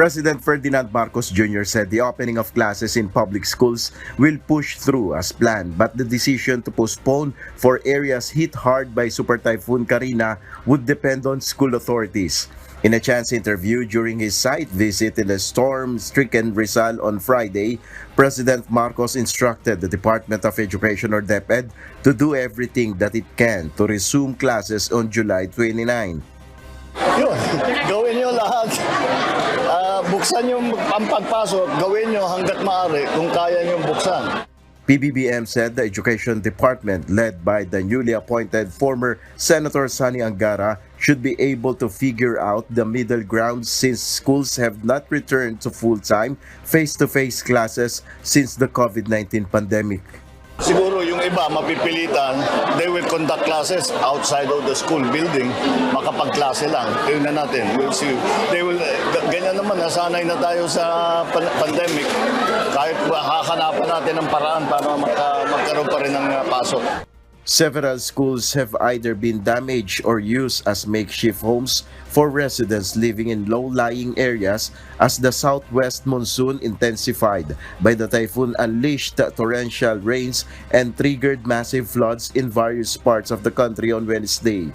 President Ferdinand Marcos Jr. said the opening of classes in public schools will push through as planned, but the decision to postpone for areas hit hard by Super Typhoon Karina would depend on school authorities. In a chance interview during his site visit in the storm-stricken Rizal on Friday, President Marcos instructed the Department of Education or DepEd to do everything that it can to resume classes on July 29. Yun, gawin nyo lahat. Buksan yung ang pagpasok, gawin nyo hanggat maaari kung kaya nyo buksan. PBBM said the Education Department, led by the newly appointed former Senator Sani Angara, should be able to figure out the middle ground since schools have not returned to full-time, face-to-face classes since the COVID-19 pandemic. Siguro yung iba mapipilitan, they will conduct classes outside of the school building, makapagklase lang. Tingnan natin, we'll see. They will, ganyan naman, nasanay na tayo sa pandemic. Kahit hakanapan natin ng paraan para magkaroon pa rin ng pasok. Several schools have either been damaged or used as makeshift homes for residents living in low-lying areas as the southwest monsoon intensified by the typhoon unleashed torrential rains and triggered massive floods in various parts of the country on Wednesday.